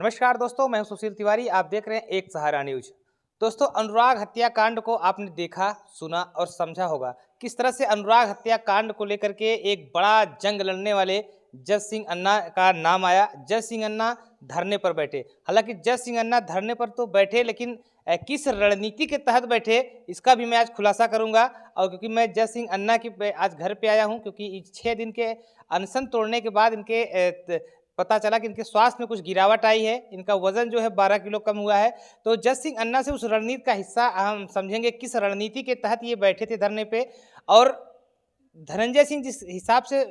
नमस्कार दोस्तों, मैं हूं सुशील तिवारी। आप देख रहे हैं एक सहारा न्यूज। दोस्तों, अनुराग हत्याकांड को आपने देखा, सुना और समझा होगा। किस तरह से अनुराग हत्याकांड को लेकर के एक बड़ा जंग लड़ने वाले जज सिंह अन्ना का नाम आया। जज सिंह अन्ना धरने पर बैठे। हालांकि जज सिंह अन्ना धरने पर तो बैठे, लेकिन किस रणनीति के तहत बैठे, इसका भी मैं आज खुलासा करूंगा। और क्योंकि मैं जज सिंह अन्ना की आज घर पे आया हूं, क्योंकि 6 दिन के अनशन तोड़ने के बाद इनके पता चला कि इनके स्वास्थ्य में कुछ गिरावट आई है। इनका वजन जो है 12 किलो कम हुआ है। तो जज सिंह अन्ना से उस रणनीति का हिस्सा हम समझेंगे, किस रणनीति के तहत ये बैठे थे धरने पे। और धनंजय सिंह जिस हिसाब से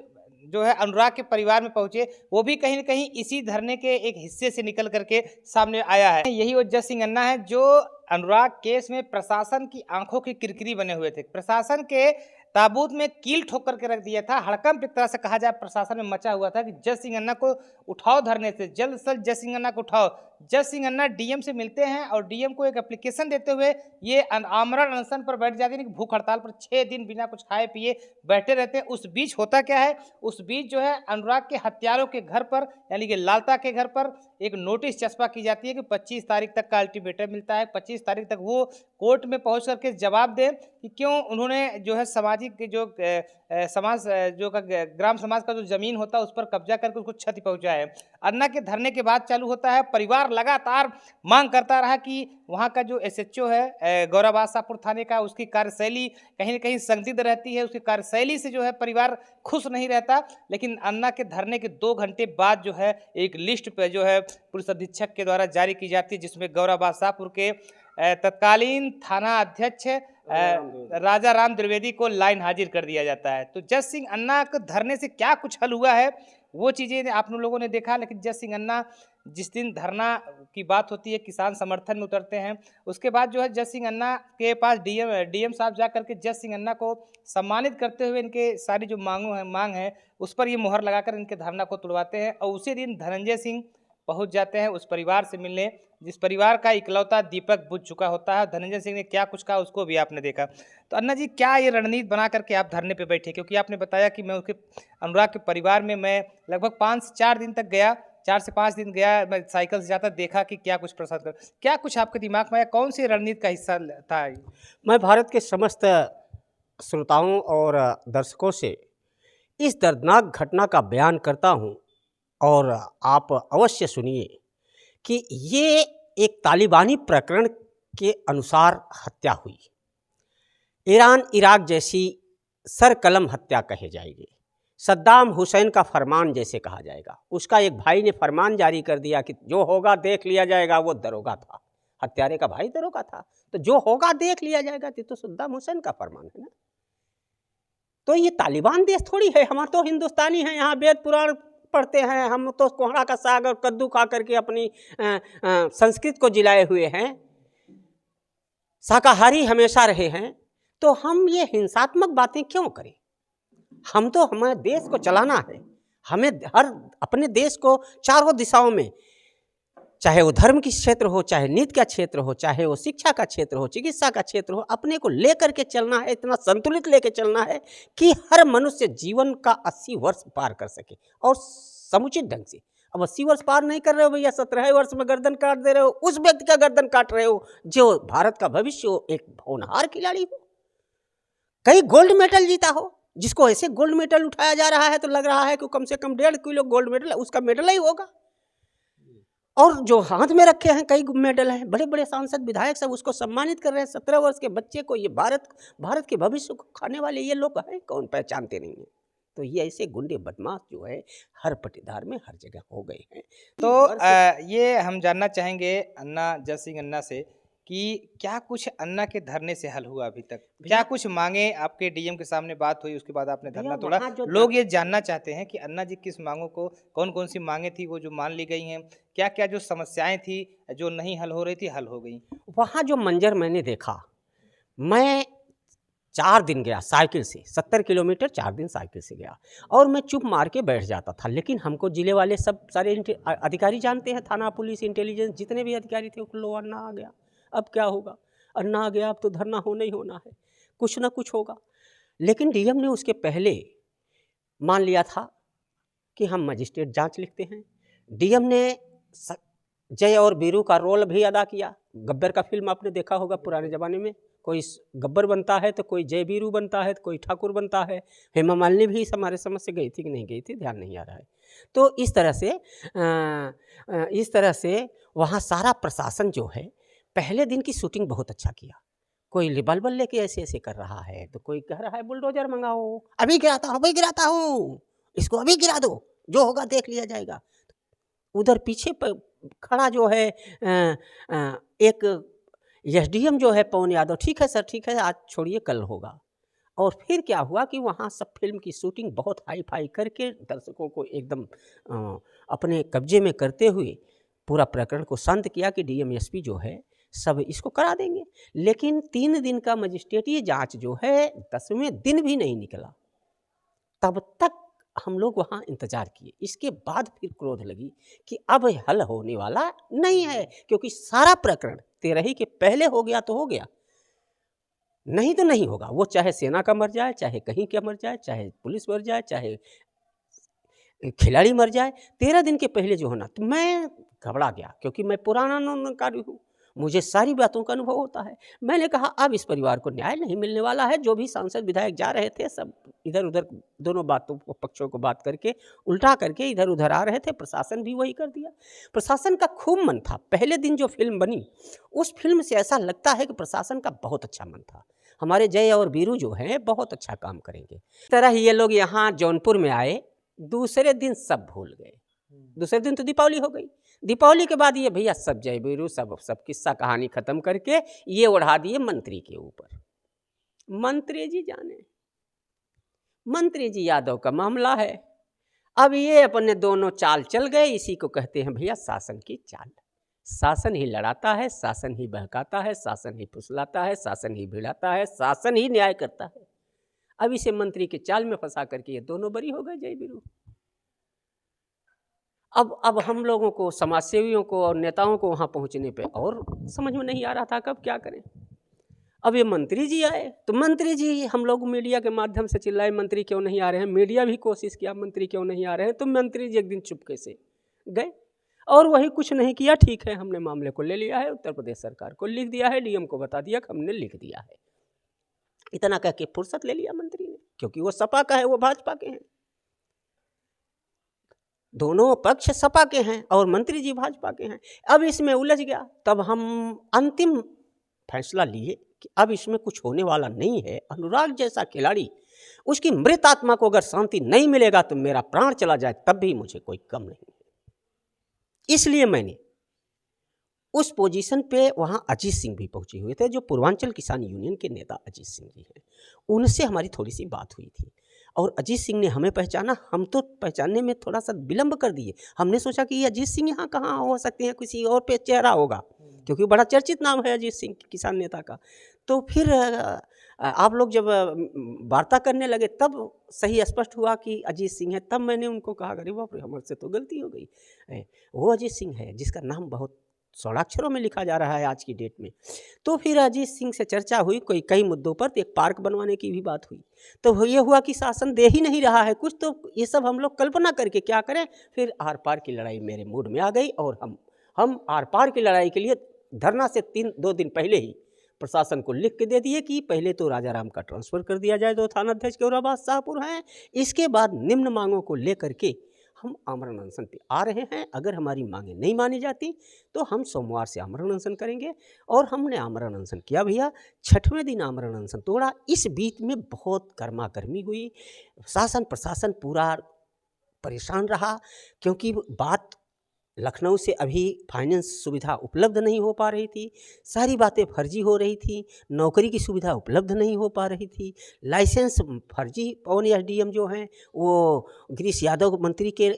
जो है अनुराग के परिवार में पहुंचे, वो भी कहीं न कहीं इसी धरने के एक हिस्से से निकल करके सामने आया है। यही वो जज सिंह अन्ना है जो अनुराग केस में प्रशासन की आंखों की किरकिरी बने हुए थे। प्रशासन के ताबूत में कील ठोक करके रख दिया था। हड़कंप एक तरह से कहा जाए प्रशासन में मचा हुआ था कि जज सिंह अन्ना को उठाओ धरने से, जल्द से जल्द जज सिंह अन्ना को उठाओ। जज सिंह अन्ना डीएम से मिलते हैं और डीएम को एक एप्लीकेशन देते हुए ये आमरण अनशन पर बैठ जाते हैं कि भूख हड़ताल पर 6 दिन बिना कुछ खाए पिए बैठे रहते हैं। उस बीच होता क्या है, उस बीच जो है अनुराग के हत्यारों के घर पर, यानी कि लालता के घर पर एक नोटिस चस्पा की जाती है कि 25 तारीख तक का अल्टीमेटम मिलता है। 25 तारीख तक वो कोर्ट में पहुंच करके जवाब दें कि क्यों उन्होंने जो है सामाजिक जो समाज जो का ग्राम समाज का जो जमीन होता है उस पर कब्जा करके उसको क्षति पहुंचाए। अन्ना के धरने के बाद चालू होता है। परिवार लगातार मांग करता रहा कि वहाँ का जो एसएचओ है गौरव आशापुर थाने का, उसकी कार्यशैली कहीं न कहीं संदिग्ध रहती है। उसकी कार्यशैली से जो है परिवार खुश नहीं रहता। लेकिन अन्ना के धरने के 2 घंटे बाद जो है एक लिस्ट पे जो है पुलिस अधीक्षक के द्वारा जारी की जाती है, जिसमें गौरव आशापुर के तत्कालीन थाना अध्यक्ष राजा राम द्विवेदी को लाइन हाजिर कर दिया जाता है। तो जज सिंह अन्ना के धरने से क्या कुछ हल हुआ है, वो चीज़ें आप लोगों ने देखा। लेकिन जज सिंह अन्ना जिस दिन धरना की बात होती है, किसान समर्थन में उतरते हैं, उसके बाद जो है जज सिंह अन्ना के पास डीएम साहब जा करके जज सिंह अन्ना को सम्मानित करते हुए इनके सारी जो मांग है उस पर ये मुहर लगाकर इनके धरना को तुड़वाते हैं। और उसी दिन धनंजय सिंह पहुंच जाते हैं उस परिवार से मिलने, जिस परिवार का इकलौता दीपक बुझ चुका होता है। धनंजय सिंह ने क्या कुछ कहा उसको भी आपने देखा। तो अन्ना जी, क्या ये रणनीति बना करके आप धरने पे बैठे? क्योंकि आपने बताया कि मैं उसके अनुराग के परिवार में मैं लगभग 5 से 4 दिन तक गया, 4 से 5 दिन गया, मैं साइकिल से जाता, देखा कि क्या कुछ प्रसाद कर, क्या कुछ आपके दिमाग में आया, कौन सी रणनीति का हिस्सा था? मैं भारत के समस्त श्रोताओं और दर्शकों से इस दर्दनाक घटना का बयान करता हूं और आप अवश्य सुनिए कि ये एक तालिबानी प्रकरण के अनुसार हत्या हुई। ईरान इराक जैसी सरकलम हत्या कहे जाएगी, सद्दाम हुसैन का फरमान जैसे कहा जाएगा। उसका एक भाई ने फरमान जारी कर दिया कि जो होगा देख लिया जाएगा। वो दरोगा था, हत्यारे का भाई दरोगा था, तो जो होगा देख लिया जाएगा। तो सद्दाम हुसैन का फरमान है ना। तो ये तालिबान देश थोड़ी है, हम तो हिंदुस्तानी हैं, यहाँ वेद पुराण पढ़ते हैं, हम तो कोहड़ा का साग और कद्दू खा करके अपनी संस्कृत को जिलाए हुए हैं, शाकाहारी हमेशा रहे हैं। तो हम ये हिंसात्मक बातें क्यों करें? हम तो हमारे देश को चलाना है। हमें हर अपने देश को चारों दिशाओं में, चाहे वो धर्म की क्षेत्र हो, चाहे नीति का क्षेत्र हो, चाहे वो शिक्षा का क्षेत्र हो, चिकित्सा का क्षेत्र हो, अपने को लेकर के चलना है। इतना संतुलित लेकर चलना है कि हर मनुष्य जीवन का 80 वर्ष पार कर सके और समुचित ढंग से। अब 80 वर्ष पार नहीं कर रहे हो भैया, 17 वर्ष में गर्दन काट दे रहे हो, उस व्यक्ति का गर्दन काट रहे हो जो भारत का भविष्य हो, एक होनहार खिलाड़ी हो, कई गोल्ड मेडल जीता हो। जिसको ऐसे गोल्ड मेडल उठाया जा रहा है तो लग रहा है कि कम से कम 1.5 किलो गोल्ड मेडल उसका मेडल ही होगा। और जो हाथ में रखे हैं कई मेडल हैं, बड़े बड़े सांसद विधायक सब उसको सम्मानित कर रहे हैं। 17 वर्ष के बच्चे को, ये भारत के भविष्य को खाने वाले ये लोग हैं, कौन पहचानते नहीं हैं। तो ये ऐसे गुंडे बदमाश जो है हर पटीदार में हर जगह हो गए हैं। तो ये हम जानना चाहेंगे अन्ना, जज सिंह अन्ना से कि क्या कुछ अन्ना के धरने से हल हुआ अभी तक? क्या कुछ मांगे आपके डीएम के सामने बात हुई, उसके बाद आपने धरना तोड़ा? लोग ये जानना चाहते हैं कि अन्ना जी किस मांगों को, कौन कौन सी मांगे थी वो जो मान ली गई हैं, क्या क्या जो समस्याएं थी जो नहीं हल हो रही थी हल हो गई? वहाँ जो मंजर मैंने देखा, मैं 4 दिन गया साइकिल से, 70 किलोमीटर 4 दिन साइकिल से गया और मैं चुप मार के बैठ जाता था। लेकिन हमको जिले वाले सब सारे अधिकारी जानते हैं, थाना पुलिस इंटेलिजेंस जितने भी अधिकारी थे, लो अन्ना आ गया, अब क्या होगा? अन्ना आ गया, अब तो धरना होना ही होना है, कुछ ना कुछ होगा। लेकिन डीएम ने उसके पहले मान लिया था कि हम मजिस्ट्रेट जांच लिखते हैं। डीएम ने जय और वीरू का रोल भी अदा किया। गब्बर का फिल्म आपने देखा होगा पुराने ज़माने में, कोई गब्बर बनता है तो कोई जय वीरू बनता है तो कोई ठाकुर बनता है। हेमा मालिनी भी हमारे समझ से गई थी कि नहीं गई थी, ध्यान नहीं आ रहा है। तो इस तरह से वहाँ सारा प्रशासन जो है पहले दिन की शूटिंग बहुत अच्छा किया। कोई रिवॉल्वर लेके ऐसे ऐसे कर रहा है तो कोई कह रहा है बुलडोजर मंगाओ, अभी गिराता हूँ, इसको अभी गिरा दो, जो होगा देख लिया जाएगा। उधर पीछे खड़ा जो है एक एसडीएम जो है पवन यादव, ठीक है सर, ठीक है, आज छोड़िए कल होगा। और फिर क्या हुआ कि वहाँ सब फिल्म की शूटिंग बहुत हाई फाई करके दर्शकों को एकदम अपने कब्जे में करते हुए पूरा प्रकरण को शांत किया कि डीएम एसपी जो है सब इसको करा देंगे। लेकिन 3 दिन का मजिस्ट्रेटिव जांच जो है 10वें दिन भी नहीं निकला, तब तक हम लोग वहाँ इंतज़ार किए। इसके बाद फिर क्रोध लगी कि अब हल होने वाला नहीं है, क्योंकि सारा प्रकरण तेरही के पहले हो गया तो हो गया, नहीं तो नहीं होगा। वो चाहे सेना का मर जाए, चाहे कहीं का मर जाए, चाहे पुलिस मर जाए, चाहे खिलाड़ी मर जाए, 13 दिन के पहले जो होना। तो मैं घबरा गया, क्योंकि मैं पुराना आंदोलनकारी हूँ, मुझे सारी बातों का अनुभव होता है। मैंने कहा अब इस परिवार को न्याय नहीं मिलने वाला है। जो भी सांसद विधायक जा रहे थे सब इधर उधर दोनों बातों को, पक्षों को बात करके उल्टा करके इधर उधर आ रहे थे। प्रशासन भी वही कर दिया। प्रशासन का खूब मन था। पहले दिन जो फिल्म बनी उस फिल्म से ऐसा लगता है कि प्रशासन का बहुत अच्छा मन था। हमारे जय और वीरू जो हैं बहुत अच्छा काम करेंगे। इस तरह ये लोग यहाँ जौनपुर में आए, दूसरे दिन सब भूल गए। दूसरे दिन तो दीपावली हो गई। दीपावली के बाद ये भैया सब जय वीरू सब किस्सा कहानी खत्म करके ये उड़ा दिए मंत्री के ऊपर। मंत्री जी जाने, मंत्री जी यादव का मामला है। अब ये अपने दोनों चाल चल गए। इसी को कहते हैं भैया शासन की चाल। शासन ही लड़ाता है, शासन ही बहकाता है, शासन ही फुसलाता है, शासन ही भिड़ाता है, शासन ही न्याय करता है। अब इसे मंत्री के चाल में फंसा करके ये दोनों बरी हो गए, जय वीरू। अब हम लोगों को, समाज सेवियों को और नेताओं को वहाँ पहुँचने पे और समझ में नहीं आ रहा था कब क्या करें। अब ये मंत्री जी आए तो मंत्री जी, हम लोग मीडिया के माध्यम से चिल्लाए मंत्री क्यों नहीं आ रहे हैं। मीडिया भी कोशिश किया मंत्री क्यों नहीं आ रहे हैं। तो मंत्री जी एक दिन चुपके से गए और वही कुछ नहीं किया। ठीक है, हमने मामले को ले लिया है, उत्तर प्रदेश सरकार को लिख दिया है, डीएम को बता दिया कि हमने लिख दिया है। इतना कह के फुर्सत ले लिया मंत्री ने, क्योंकि वो सपा का है, वो भाजपा के हैं। दोनों पक्ष सपा के हैं और मंत्री जी भाजपा के हैं। अब इसमें उलझ गया। तब हम अंतिम फैसला लिए कि अब इसमें कुछ होने वाला नहीं है। अनुराग जैसा खिलाड़ी, उसकी मृत आत्मा को अगर शांति नहीं मिलेगा तो मेरा प्राण चला जाए तब भी मुझे कोई कम नहीं है। इसलिए मैंने उस पोजीशन पे वहाँ अजीत सिंह भी पहुँचे हुए थे, जो पूर्वांचल किसान यूनियन के नेता अजीत सिंह जी हैं। उनसे हमारी थोड़ी सी बात हुई थी और अजीत सिंह ने हमें पहचाना। हम तो पहचानने में थोड़ा सा विलम्ब कर दिए। हमने सोचा कि ये अजीत सिंह यहाँ कहाँ हो सकते हैं, किसी और पे चेहरा होगा, क्योंकि बड़ा चर्चित नाम है अजीत सिंह किसान नेता का। तो फिर आप लोग जब वार्ता करने लगे तब सही स्पष्ट हुआ कि अजीत सिंह है। तब मैंने उनको कहा, अरे बाप रे, हमारे से तो गलती हो गई, वो अजीत सिंह है जिसका नाम बहुत स्वराक्षरों में लिखा जा रहा है आज की डेट में। तो फिर अजीत सिंह से चर्चा हुई कई मुद्दों पर। तो एक पार्क बनवाने की भी बात हुई। तो ये हुआ कि शासन दे ही नहीं रहा है कुछ, तो ये सब हम लोग कल्पना करके क्या करें। फिर आर पार की लड़ाई मेरे मूड में आ गई और हम आर पार की लड़ाई के लिए धरना से 2 दिन पहले ही प्रशासन को लिख के दे दिए कि पहले तो राजा राम का ट्रांसफ़र कर दिया जाए, जो थानाध्यक्ष केवराबाद शाहपुर हैं। इसके बाद निम्न मांगों को लेकर के हम आमरण अनशन पे आ रहे हैं। अगर हमारी मांगें नहीं मानी जाती तो हम सोमवार से आमरण अनशन करेंगे। और हमने आमरण अनशन किया भैया। 6वें दिन आमरण अनशन तोड़ा। इस बीच में बहुत गर्मा गर्मी हुई। शासन प्रशासन पूरा परेशान रहा, क्योंकि बात लखनऊ से अभी फाइनेंस सुविधा उपलब्ध नहीं हो पा रही थी। सारी बातें फर्जी हो रही थी। नौकरी की सुविधा उपलब्ध नहीं हो पा रही थी। लाइसेंस फर्जी। पवन एसडीएम जो हैं वो गिरीश यादव मंत्री के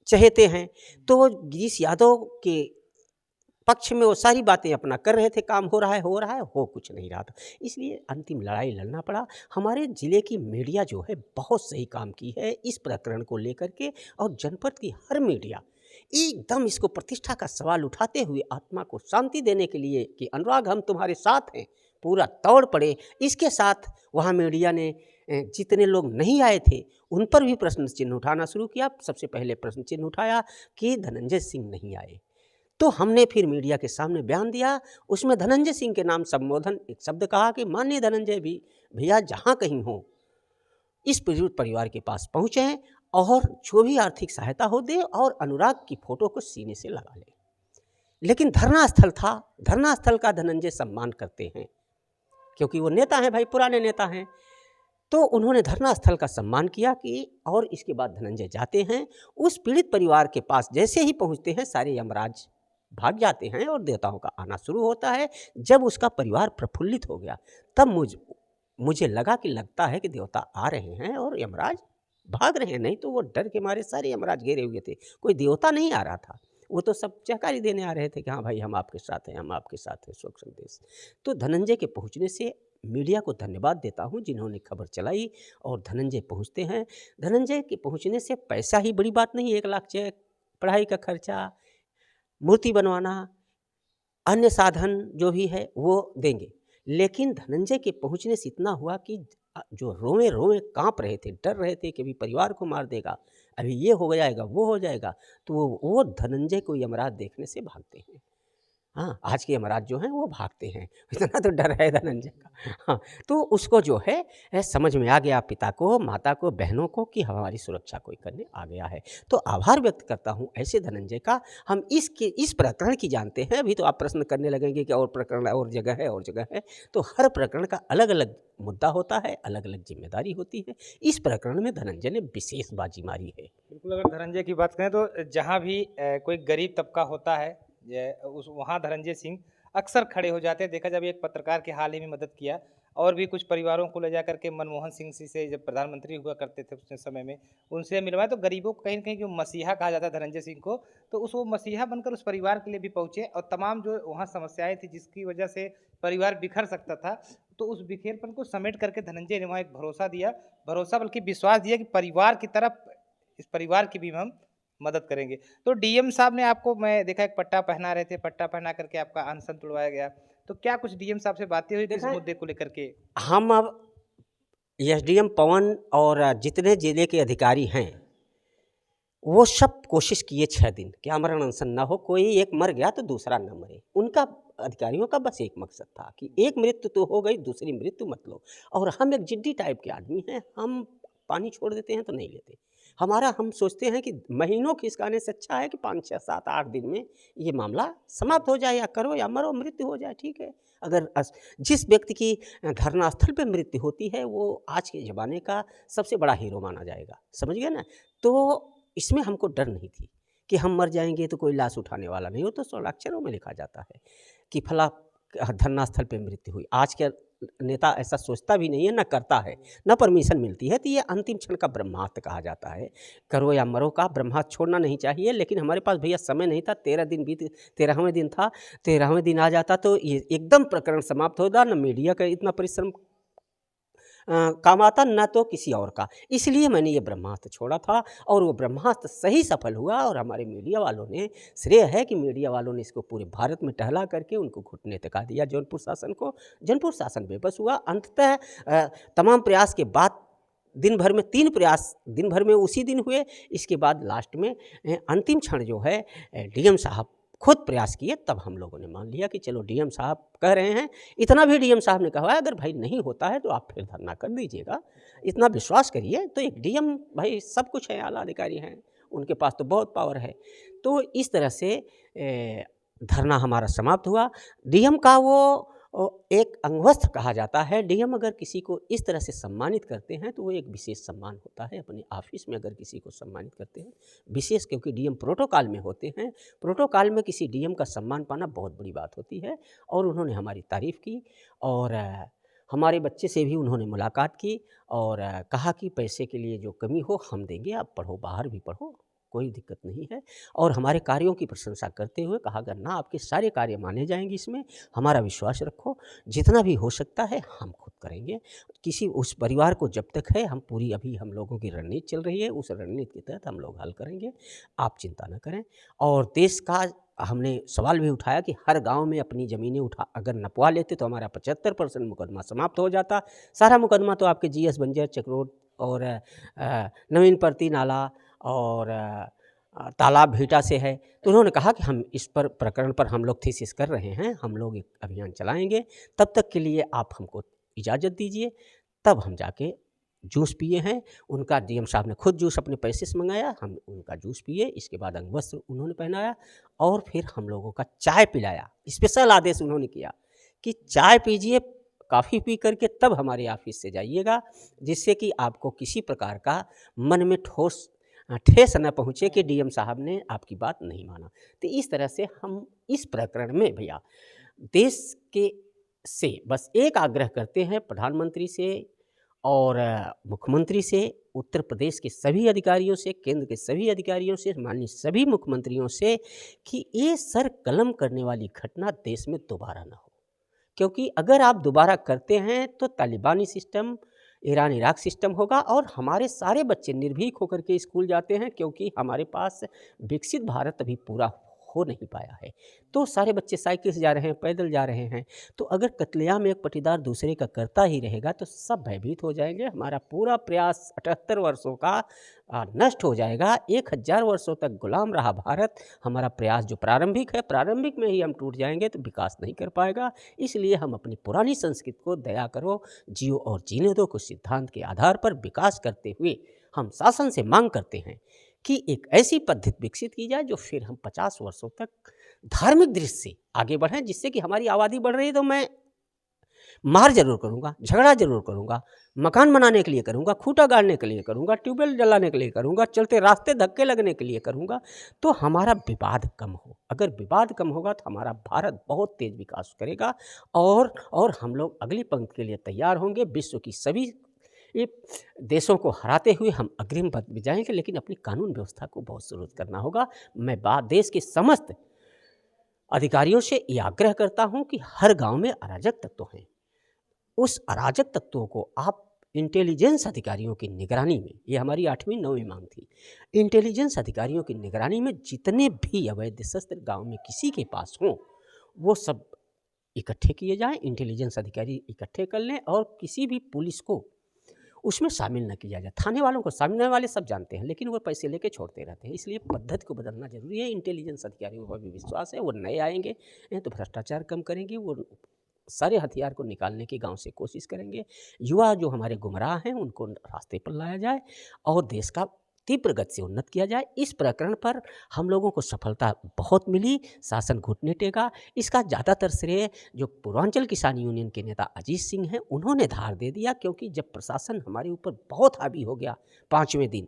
चहेते हैं, तो गिरीश यादव के पक्ष में वो सारी बातें अपना कर रहे थे। काम हो रहा है, हो कुछ नहीं रहा था। इसलिए अंतिम लड़ाई लड़ना पड़ा। हमारे ज़िले की मीडिया जो है बहुत सही काम की है इस प्रकरण को लेकर के, और जनपद की हर मीडिया एकदम इसको प्रतिष्ठा का सवाल उठाते हुए आत्मा को शांति देने के लिए कि अनुराग हम तुम्हारे साथ हैं, पूरा दौड़ पड़े। इसके साथ वहाँ मीडिया ने जितने लोग नहीं आए थे उन पर भी प्रश्न चिन्ह उठाना शुरू किया। सबसे पहले प्रश्न चिन्ह उठाया कि धनंजय सिंह नहीं आए, तो हमने फिर मीडिया के सामने बयान दिया, उसमें धनंजय सिंह के नाम संबोधन एक शब्द कहा कि माननीय धनंजय भी भैया जहाँ कहीं हो इस पीड़ित परिवार के पास पहुँचें और जो भी आर्थिक सहायता हो दे और अनुराग की फोटो को सीने से लगा लें। लेकिन धरना स्थल था, धरना स्थल का धनंजय सम्मान करते हैं क्योंकि वो नेता हैं भाई, पुराने नेता हैं, तो उन्होंने धरना स्थल का सम्मान किया कि और इसके बाद धनंजय जाते हैं उस पीड़ित परिवार के पास। जैसे ही पहुंचते हैं सारे यमराज भाग जाते हैं और देवताओं का आना शुरू होता है। जब उसका परिवार प्रफुल्लित हो गया तब मुझे लगता है कि देवता आ रहे हैं और यमराज भाग रहे हैं, नहीं तो वो डर के मारे सारे यमराज घेरे हुए थे, कोई देवता नहीं आ रहा था, वो तो सब चहकारी देने आ रहे थे कि हाँ भाई हम आपके साथ हैं, हम आपके साथ हैं, सुख संदेश। तो धनंजय के पहुंचने से मीडिया को धन्यवाद देता हूं जिन्होंने खबर चलाई और धनंजय पहुंचते हैं। धनंजय के पहुंचने से पैसा ही बड़ी बात नहीं, 1 लाख चेक, पढ़ाई का खर्चा, मूर्ति बनवाना, अन्य साधन जो भी है वो देंगे। लेकिन धनंजय के पहुंचने से इतना हुआ कि जो रोए रोए कांप रहे थे, डर रहे थे कि अभी परिवार को मार देगा, अभी ये हो जाएगा, वो हो जाएगा, तो वो धनंजय को यमराज देखने से भागते हैं। हाँ, आज के यमराज जो हैं वो भागते हैं, इतना तो डर है धनंजय का। हाँ, तो उसको जो है समझ में आ गया, पिता को, माता को, बहनों को, कि हमारी सुरक्षा कोई करने आ गया है। तो आभार व्यक्त करता हूँ ऐसे धनंजय का। हम इस प्रकरण की जानते हैं, अभी तो आप प्रश्न करने लगेंगे कि और प्रकरण और जगह है और जगह है, तो हर प्रकरण का अलग अलग मुद्दा होता है, अलग अलग जिम्मेदारी होती है। इस प्रकरण में धनंजय ने विशेष बाजी मारी है। बिल्कुल, अगर धनंजय की बात करें तो जहाँ भी कोई गरीब तबका होता है उस वहाँ धनंजय सिंह अक्सर खड़े हो जाते हैं। देखा जब एक पत्रकार के हाल ही में मदद किया, और भी कुछ परिवारों को ले जा करके मनमोहन सिंह जी से, जब प्रधानमंत्री हुआ करते थे उस समय में, उनसे मिलवाए, तो गरीबों को कहीं न कहीं जो मसीहा कहा जाता है धनंजय सिंह को, तो वो मसीहा बनकर उस परिवार के लिए भी पहुँचे और तमाम जो वहाँ समस्याएँ थी जिसकी वजह से परिवार बिखर सकता था, तो उस बिखेरपन को समेट करके धनंजय ने वहाँ एक भरोसा दिया, भरोसा बल्कि विश्वास दिया कि परिवार की तरफ, इस परिवार की भी हम मदद करेंगे। तो डीएम साहब ने आपको, मैं देखा एक पट्टा पहना रहे थे, पट्टा पहना करके आपका अनशन तुड़वाया गया, तो क्या कुछ डीएम साहब से बातें हुई किस देखा, मुद्दे को लेकर के? हम अब एसडीएम पवन और जितने जिले के अधिकारी हैं वो सब कोशिश किए 6 दिन कि आमरण अनशन ना हो, कोई एक मर गया तो दूसरा ना मरे। उनका, अधिकारियों का बस एक मकसद था कि एक मृत्यु तो हो गई, दूसरी मृत्यु मत लो। और हम एक जिद्दी टाइप के आदमी हैं, हम पानी छोड़ देते हैं तो नहीं लेते। हम सोचते हैं कि महीनों खिसकाने से अच्छा है कि 5, 6, 7, 8 दिन में ये मामला समाप्त हो जाए, या करो या मरो, मृत्यु हो जाए, ठीक है। अगर जिस व्यक्ति की धरना स्थल पे मृत्यु होती है वो आज के ज़माने का सबसे बड़ा हीरो माना जाएगा, समझ गए ना। तो इसमें हमको डर नहीं थी कि हम मर जाएंगे तो कोई लाश उठाने वाला नहीं हो, तो 16 अक्षरों में लिखा जाता है कि फला धरना स्थल पे मृत्यु हुई। आज के नेता ऐसा सोचता भी नहीं है, ना करता है, ना परमिशन मिलती है। तो ये अंतिम क्षण का ब्रह्मास्त्र कहा जाता है, करो या मरो का ब्रह्मास्त्र छोड़ना नहीं चाहिए। लेकिन हमारे पास भैया समय नहीं था, 13 दिन बीत, 13वें दिन था, 13वें दिन आ जाता तो ये एकदम प्रकरण समाप्त होता। न मीडिया का इतना परिश्रम काम आता, न तो किसी और का। इसलिए मैंने ये ब्रह्मास्त्र छोड़ा था और वो ब्रह्मास्त्र सही सफल हुआ। और हमारे मीडिया वालों ने, श्रेय है कि मीडिया वालों ने इसको पूरे भारत में टहला करके उनको घुटने टिका दिया जौनपुर शासन को। जौनपुर शासन बेबस हुआ। अंततः तमाम प्रयास के बाद दिन भर में 3 प्रयास दिन भर में उसी दिन हुए। इसके बाद लास्ट में अंतिम क्षण जो है डीएम साहब खुद प्रयास किए, तब हम लोगों ने मान लिया कि चलो डीएम साहब कह रहे हैं। इतना भी डीएम साहब ने कहा है अगर भाई नहीं होता है तो आप फिर धरना कर दीजिएगा, इतना विश्वास करिए। तो एक डीएम भाई सब कुछ है, आला अधिकारी हैं, उनके पास तो बहुत पावर है। तो इस तरह से धरना हमारा समाप्त हुआ। डीएम का वो एक अंगवस्त्र कहा जाता है। डीएम अगर किसी को इस तरह से सम्मानित करते हैं तो वो एक विशेष सम्मान होता है। अपने ऑफिस में अगर किसी को सम्मानित करते हैं, विशेष क्योंकि डीएम प्रोटोकॉल में होते हैं, प्रोटोकॉल में किसी डीएम का सम्मान पाना बहुत बड़ी बात होती है। और उन्होंने हमारी तारीफ़ की और हमारे बच्चे से भी उन्होंने मुलाकात की और कहा कि पैसे के लिए जो कमी हो हम देंगे, आप पढ़ो, बाहर भी पढ़ो, कोई दिक्कत नहीं है। और हमारे कार्यों की प्रशंसा करते हुए कहा अगर ना आपके सारे कार्य माने जाएंगे, इसमें हमारा विश्वास रखो, जितना भी हो सकता है हम खुद करेंगे। किसी उस परिवार को जब तक है, हम पूरी, अभी हम लोगों की रणनीति चल रही है, उस रणनीति के तहत हम लोग हल करेंगे, आप चिंता न करें। और देश का हमने सवाल भी उठाया कि हर गांव में अपनी ज़मीनें अगर नपवा लेते तो हमारा 75% मुकदमा समाप्त हो जाता। सारा मुकदमा तो आपके जीएस बंजर चक्रोट और नवीन परती नाला और तालाब भीटा से है। तो उन्होंने कहा कि हम इस पर प्रकरण पर हम लोग थीसिस कर रहे हैं, हम लोग एक अभियान चलाएंगे, तब तक के लिए आप हमको इजाज़त दीजिए। तब हम जाके जूस पिए हैं। उनका डीएम साहब ने खुद जूस अपने पैसे से मंगाया, हम उनका जूस पिए। इसके बाद अंगवस्त्र उन्होंने पहनाया और फिर हम लोगों का चाय पिलाया। स्पेशल आदेश उन्होंने किया कि चाय पीजिए, कॉफ़ी पी करके तब हमारे ऑफिस से जाइएगा, जिससे कि आपको किसी प्रकार का मन में ठेस न पहुँचे कि डीएम साहब ने आपकी बात नहीं माना। तो इस तरह से हम इस प्रकरण में भैया देश के से बस एक आग्रह करते हैं, प्रधानमंत्री से और मुख्यमंत्री से, उत्तर प्रदेश के सभी अधिकारियों से, केंद्र के सभी अधिकारियों से, माननीय सभी मुख्यमंत्रियों से कि ये सर कलम करने वाली घटना देश में दोबारा ना हो। क्योंकि अगर आप दोबारा करते हैं तो तालिबानी सिस्टम, ईरान इराक सिस्टम होगा और हमारे सारे बच्चे निर्भीक होकर के स्कूल जाते हैं, क्योंकि हमारे पास विकसित भारत अभी पूरा हो नहीं पाया है। तो सारे बच्चे साइकिल से जा रहे हैं, पैदल जा रहे हैं। तो अगर कत्लेआम एक पटीदार दूसरे का करता ही रहेगा तो सब भयभीत हो जाएंगे। हमारा पूरा प्रयास 78 वर्षों का नष्ट हो जाएगा। 1000 वर्षों तक गुलाम रहा भारत। हमारा प्रयास जो प्रारंभिक है, प्रारंभिक में ही हम टूट जाएंगे तो विकास नहीं कर पाएगा। इसलिए हम अपनी पुरानी संस्कृति को दया करो, जियो और जीने दो को सिद्धांत के आधार पर विकास करते हुए हम शासन से मांग करते हैं कि एक ऐसी पद्धति विकसित की जाए जो फिर हम 50 वर्षों तक धार्मिक दृष्टि से आगे बढ़ें, जिससे कि हमारी आबादी बढ़ रही है तो मैं मार जरूर करूँगा, झगड़ा जरूर करूँगा, मकान बनाने के लिए करूँगा, खूंटा गाड़ने के लिए करूँगा, ट्यूबवेल जलाने के लिए करूँगा, चलते रास्ते धक्के लगने के लिए करूँगा, तो हमारा विवाद कम हो। अगर विवाद कम होगा तो हमारा भारत बहुत तेज विकास करेगा और हम लोग अगली पंक्ति के लिए तैयार होंगे। विश्व की सभी ये देशों को हराते हुए हम अग्रिम पद में जाएंगे, लेकिन अपनी कानून व्यवस्था को बहुत सुदृढ़ करना होगा। मैं देश के समस्त अधिकारियों से ये आग्रह करता हूं कि हर गांव में अराजक तत्व हैं। उस अराजक तत्वों को आप इंटेलिजेंस अधिकारियों की निगरानी में, ये हमारी 8वीं 9वीं मांग थी, इंटेलिजेंस अधिकारियों की निगरानी में जितने भी अवैध शस्त्र गाँव में किसी के पास हों वो सब इकट्ठे किए जाएँ। इंटेलिजेंस अधिकारी इकट्ठे कर लें और किसी भी पुलिस को उसमें शामिल न किया जाए। थाने वालों को, सामने वाले सब जानते हैं, लेकिन वो पैसे लेके छोड़ते रहते हैं। इसलिए पद्धति को बदलना जरूरी है। इंटेलिजेंस अधिकारियों को भी विश्वास है, वो नए आएंगे तो भ्रष्टाचार कम करेंगे, वो सारे हथियार को निकालने की गांव से कोशिश करेंगे। युवा जो हमारे गुमराह हैं उनको रास्ते पर लाया जाए और देश का तीव्र गति से उन्नत किया जाए। इस प्रकरण पर हम लोगों को सफलता बहुत मिली, शासन घुटने टेका। इसका ज़्यादातर श्रेय जो पूर्वांचल किसान यूनियन के नेता अजीत सिंह हैं उन्होंने धार दे दिया, क्योंकि जब प्रशासन हमारे ऊपर बहुत हावी हो गया 5वें दिन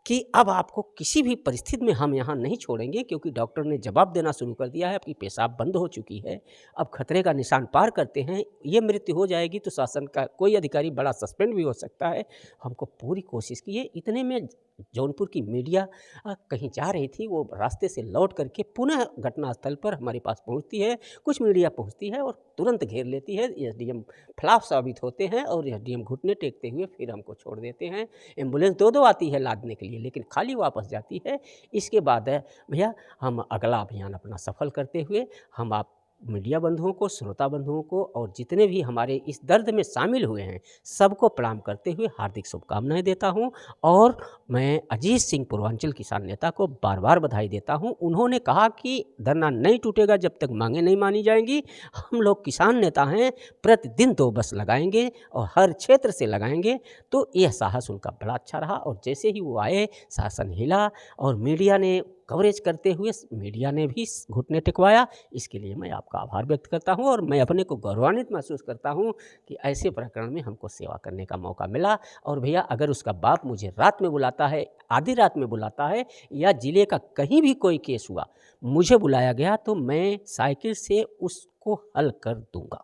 कि अब आपको किसी भी परिस्थिति में हम यहाँ नहीं छोड़ेंगे, क्योंकि डॉक्टर ने जवाब देना शुरू कर दिया है, आपकी पेशाब बंद हो चुकी है, अब खतरे का निशान पार करते हैं, ये मृत्यु हो जाएगी तो शासन का कोई अधिकारी बड़ा सस्पेंड भी हो सकता है। हमको पूरी कोशिश की है। इतने में जौनपुर की मीडिया कहीं जा रही थी, वो रास्ते से लौट करके पुनः घटनास्थल पर हमारे पास पहुंचती है। कुछ मीडिया पहुंचती है और तुरंत घेर लेती है। एसडीएम फ्लाप साबित होते हैं और एसडीएम घुटने टेकते हुए फिर हमको छोड़ देते हैं। एम्बुलेंस दो आती है लादने के लिए, लेकिन खाली वापस जाती है। इसके बाद भैया हम अगला अभियान अपना सफल करते हुए हम आप मीडिया बंधुओं को, श्रोता बंधुओं को और जितने भी हमारे इस दर्द में शामिल हुए हैं सबको प्रणाम करते हुए हार्दिक शुभकामनाएं देता हूं। और मैं अजीत सिंह पूर्वांचल किसान नेता को बार बार बधाई देता हूं। उन्होंने कहा कि धरना नहीं टूटेगा जब तक मांगे नहीं मानी जाएंगी। हम लोग किसान नेता हैं, प्रतिदिन 2 बस लगाएंगे और हर क्षेत्र से लगाएंगे। तो यह साहस उनका बड़ा अच्छा रहा और जैसे ही वो आए शासन हिला और मीडिया ने कवरेज करते हुए मीडिया ने भी घुटने टिकवाया। इसके लिए मैं आपका आभार व्यक्त करता हूं और मैं अपने को गौरवान्वित महसूस करता हूं कि ऐसे प्रकरण में हमको सेवा करने का मौका मिला। और भैया अगर उसका बाप मुझे रात में बुलाता है, आधी रात में बुलाता है, या जिले का कहीं भी कोई केस हुआ मुझे बुलाया गया, तो मैं साइकिल से उसको हल कर दूंगा।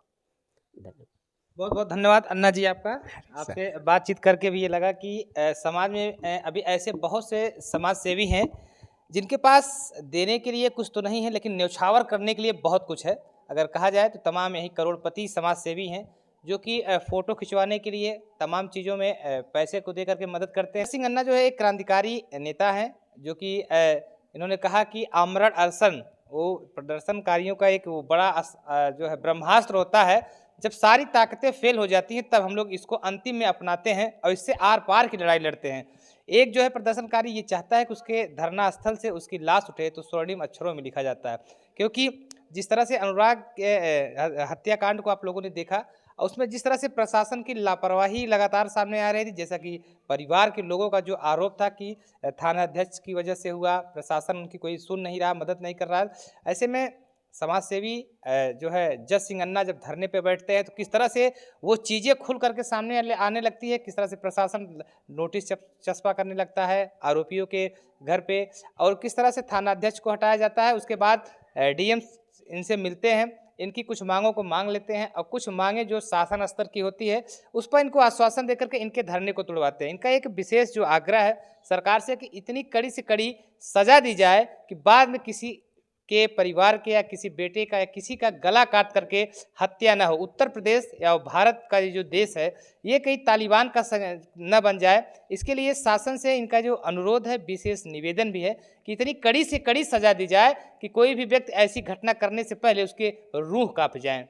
धन्यवाद। बहुत बहुत धन्यवाद अन्ना जी आपका। आपसे बातचीत करके भी ये लगा कि समाज में अभी ऐसे बहुत से समाज सेवी हैं जिनके पास देने के लिए कुछ तो नहीं है, लेकिन न्यौछावर करने के लिए बहुत कुछ है। अगर कहा जाए तो तमाम यही करोड़पति समाज सेवी हैं जो कि फ़ोटो खिंचवाने के लिए तमाम चीज़ों में पैसे को दे करके मदद करते हैं। सिंह अन्ना जो है एक क्रांतिकारी नेता हैं जो कि इन्होंने कहा कि आमरण अनशन वो प्रदर्शनकारियों का एक वो बड़ा जो है ब्रह्मास्त्र होता है। जब सारी ताकतें फेल हो जाती हैं तब हम लोग इसको अंतिम में अपनाते हैं और इससे आर पार की लड़ाई लड़ते हैं। एक जो है प्रदर्शनकारी ये चाहता है कि उसके धरना स्थल से उसकी लाश उठे तो स्वर्णिम अक्षरों में लिखा जाता है, क्योंकि जिस तरह से अनुराग के हत्याकांड को आप लोगों ने देखा और उसमें जिस तरह से प्रशासन की लापरवाही लगातार सामने आ रही थी, जैसा कि परिवार के लोगों का जो आरोप था कि थाना अध्यक्ष की वजह से हुआ, प्रशासन उनकी कोई सुन नहीं रहा, मदद नहीं कर रहा। ऐसे में समाज सेवी जो है जज सिंह अन्ना जब धरने पे बैठते हैं तो किस तरह से वो चीज़ें खुल करके सामने आने लगती है, किस तरह से प्रशासन नोटिस चस्पा करने लगता है आरोपियों के घर पे और किस तरह से थाना अध्यक्ष को हटाया जाता है। उसके बाद डीएम इनसे मिलते हैं, इनकी कुछ मांगों को मांग लेते हैं और कुछ मांगे जो शासन स्तर की होती है उस पर इनको आश्वासन देकर के इनके धरने को तुड़वाते हैं। इनका एक विशेष जो आग्रह है सरकार से कि इतनी कड़ी से कड़ी सजा दी जाए कि बाद में किसी के परिवार के या किसी बेटे का या किसी का गला काट करके हत्या ना हो। उत्तर प्रदेश या भारत का ये जो देश है ये कहीं तालिबान का न बन जाए, इसके लिए शासन से इनका जो अनुरोध है, विशेष निवेदन भी है कि इतनी कड़ी से कड़ी सजा दी जाए कि कोई भी व्यक्ति ऐसी घटना करने से पहले उसके रूह कांप जाए।